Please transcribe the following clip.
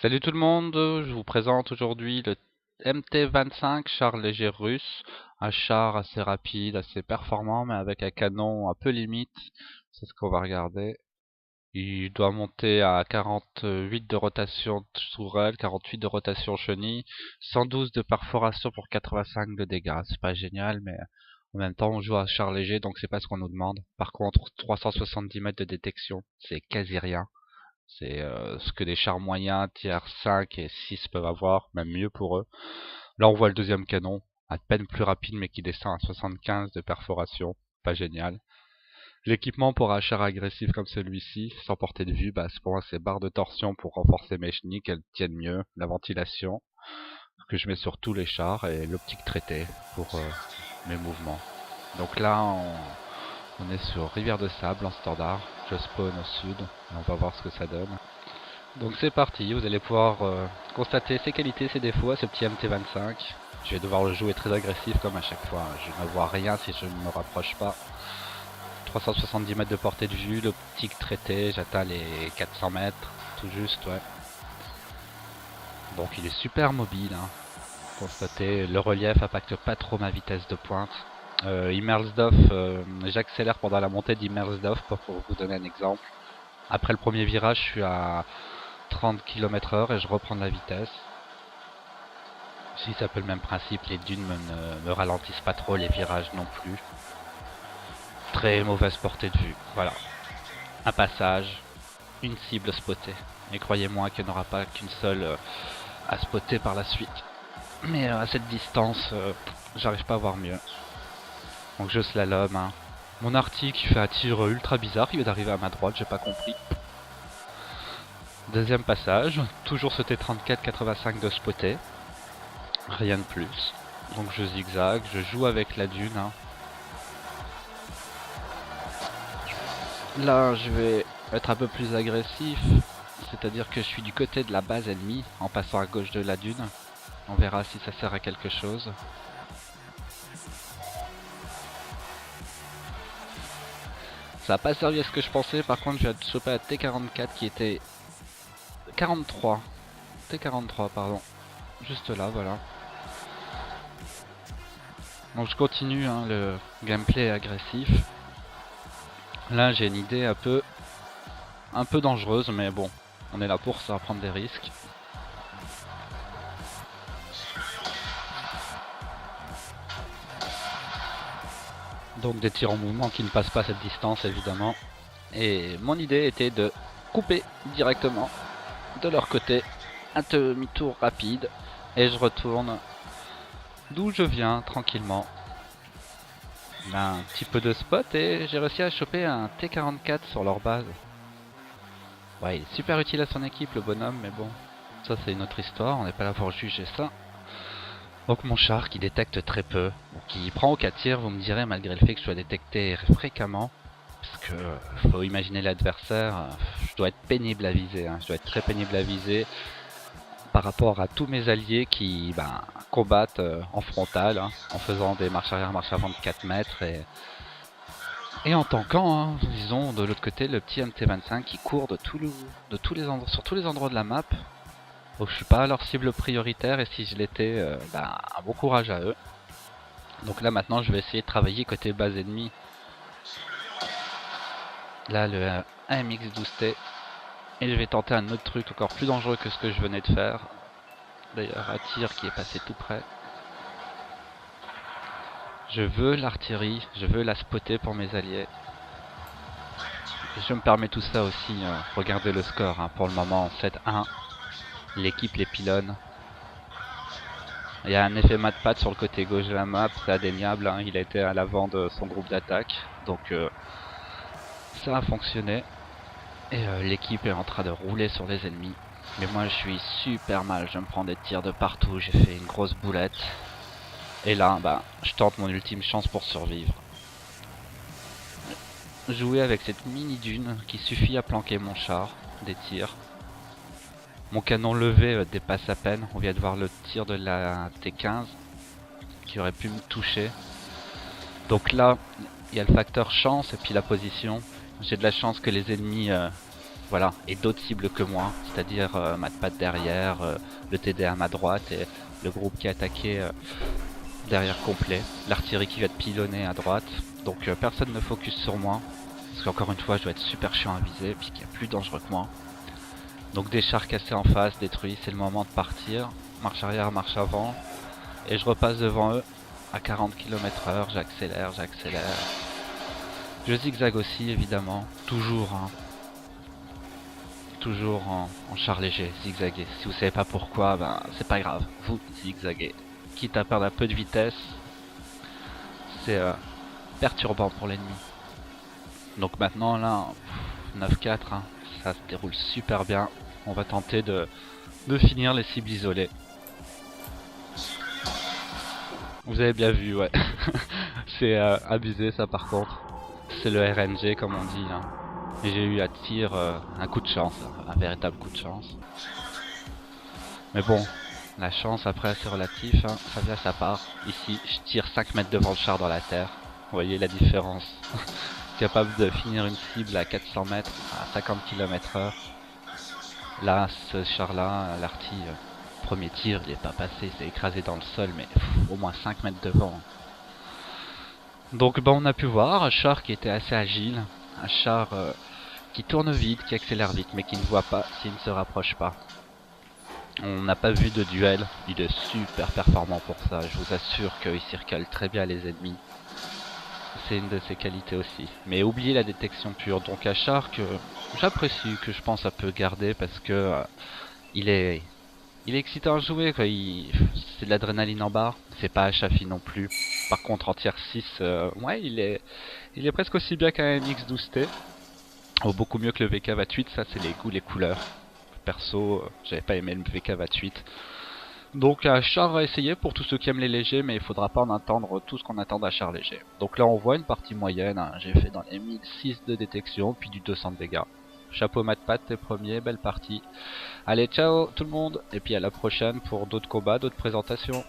Salut tout le monde, je vous présente aujourd'hui le MT-25 char léger russe, un char assez rapide, assez performant mais avec un canon un peu limite, c'est ce qu'on va regarder. Il doit monter à 48 de rotation tourelle, 48 de rotation chenille, 112 de perforation pour 85 de dégâts. C'est pas génial mais en même temps on joue à char léger donc c'est pas ce qu'on nous demande. Par contre 370 mètres de détection, c'est quasi rien. C'est ce que des chars moyens, tiers 5 et 6 peuvent avoir, même mieux pour eux. Là on voit le deuxième canon, à peine plus rapide mais qui descend à 75 de perforation, pas génial. L'équipement pour un char agressif comme celui-ci, sans portée de vue, c'est pour moi c'est barres de torsion pour renforcer mes chenilles, qu'elles tiennent mieux, la ventilation, que je mets sur tous les chars, et l'optique traitée pour mes mouvements. Donc là on est sur Rivière de Sable en standard, je spawn au sud, et on va voir ce que ça donne. Donc c'est parti, vous allez pouvoir constater ses qualités, ses défauts à ce petit MT-25. Je vais devoir le jouer très agressif comme à chaque fois, je ne vois rien si je ne me rapproche pas. 370 mètres de portée de vue, l'optique traitée, j'atteins les 400 mètres, tout juste, ouais. Donc il est super mobile, hein. Constatez, le relief impacte pas trop ma vitesse de pointe. Immersdorf, j'accélère pendant la montée d'Immersdorf pour vous donner un exemple. Après le premier virage, je suis à 30 km/h et je reprends de la vitesse. Si c'est un peu le même principe, les dunes ne me ralentissent pas trop, les virages non plus. Très mauvaise portée de vue, voilà. Un passage, une cible spotée. Et croyez-moi qu'il n'y en aura pas qu'une seule à spotter par la suite. Mais à cette distance, j'arrive pas à voir mieux. Donc je slalom, hein. Mon arty qui fait un tir ultra bizarre, il vient d'arriver à ma droite, j'ai pas compris. Deuxième passage, toujours ce T-34-85 de spotter. Rien de plus. Donc je zigzag, je joue avec la dune, hein. Là je vais être un peu plus agressif, c'est-à-dire que je suis du côté de la base ennemie en passant à gauche de la dune. On verra si ça sert à quelque chose. Ça n'a pas servi à ce que je pensais, par contre je viens de choper un T-44 qui était 43. T-43 pardon. Juste là, voilà. Donc je continue, hein, le gameplay agressif. Là j'ai une idée un peu dangereuse, mais bon, on est là pour ça, prendre des risques. Donc des tirs en mouvement qui ne passent pas cette distance évidemment. Et mon idée était de couper directement de leur côté, un demi-tour rapide, et je retourne d'où je viens tranquillement. Là, un petit peu de spot et j'ai réussi à choper un T-44 sur leur base. Ouais, il est super utile à son équipe le bonhomme, mais bon, ça c'est une autre histoire, on n'est pas là pour juger ça. Donc mon char qui détecte très peu, qui prend aucun tir, vous me direz, malgré le fait que je sois détecté fréquemment. Parce que faut imaginer l'adversaire, je dois être pénible à viser, hein, je dois être très pénible à viser par rapport à tous mes alliés qui combattent en frontal, hein, en faisant des marches arrière, marches avant de 4 mètres et en tankant, hein, disons, de l'autre côté, le petit MT-25 qui court de tous les endroits, sur tous les endroits de la map. Donc je suis pas leur cible prioritaire et si je l'étais, bon courage à eux. Donc là maintenant je vais essayer de travailler côté base ennemie. Là le AMX-12T. Et je vais tenter un autre truc encore plus dangereux que ce que je venais de faire. D'ailleurs un tir qui est passé tout près. Je veux l'artillerie, je veux la spotter pour mes alliés. Et je me permets tout ça aussi, regardez le score, hein, pour le moment 7-1. L'équipe les pilonne. Il y a un effet mat-pat sur le côté gauche de la map, c'est indéniable, hein, il a été à l'avant de son groupe d'attaque. Donc ça a fonctionné. Et l'équipe est en train de rouler sur les ennemis. Mais moi je suis super mal, je me prends des tirs de partout, j'ai fait une grosse boulette. Et là, je tente mon ultime chance pour survivre. Jouer avec cette mini dune qui suffit à planquer mon char des tirs. Mon canon levé dépasse à peine, on vient de voir le tir de la T15 qui aurait pu me toucher. Donc là, il y a le facteur chance et puis la position. J'ai de la chance que les ennemis Voilà, et d'autres cibles que moi, c'est-à-dire Matpat derrière, le TDM à droite et le groupe qui est attaqué derrière complet, l'artillerie qui va être pilonnée à droite. Donc personne ne focus sur moi, parce qu'encore une fois je dois être super chiant à viser, puis qu'il y a plus dangereux que moi. Donc des chars cassés en face, détruits, c'est le moment de partir. Marche arrière, marche avant, et je repasse devant eux à 40 km/h, j'accélère. Je zigzague aussi évidemment, toujours hein, toujours en char léger, zigzaguer. Si vous savez pas pourquoi, ben c'est pas grave, vous zigzaguez. Quitte à perdre un peu de vitesse, c'est perturbant pour l'ennemi. Donc maintenant là, 9-4, hein, ça se déroule super bien. On va tenter de finir les cibles isolées. Vous avez bien vu, ouais. C'est abusé ça par contre. C'est le RNG comme on dit. Hein. Et j'ai eu à tir un coup de chance, un véritable coup de chance. Mais bon, la chance après c'est relatif, hein. Ça vient à sa part. Ici, je tire 5 mètres devant le char dans la terre. Vous voyez la différence. Capable de finir une cible à 400 mètres, à 50 km/h. Là, ce char-là, l'arty, premier tir, il est pas passé, il s'est écrasé dans le sol, mais au moins 5 mètres devant. Donc on a pu voir un char qui était assez agile, un char qui tourne vite, qui accélère vite, mais qui ne voit pas s'il ne se rapproche pas. On n'a pas vu de duel, il est super performant pour ça, je vous assure qu'il circule très bien les ennemis. C'est une de ses qualités aussi. Mais oubliez la détection pure, donc un char que j'apprécie, que je pense ça peut garder parce que il est excitant à jouer, quoi. C'est de l'adrénaline en barre, c'est pas HFI non plus. Par contre en tier 6, ouais il est presque aussi bien qu'un MX-12T. Oh, beaucoup mieux que le VK-28, ça c'est les goûts, les couleurs. Perso, j'avais pas aimé le VK-28. Donc un char à essayer pour tous ceux qui aiment les légers, mais il faudra pas en attendre tout ce qu'on attend d'un char léger. Donc là on voit une partie moyenne, hein. J'ai fait dans les 1006 de détection, puis du 200 de dégâts. Chapeau Matpat, t'es premier, belle partie. Allez ciao tout le monde, et puis à la prochaine pour d'autres combats, d'autres présentations.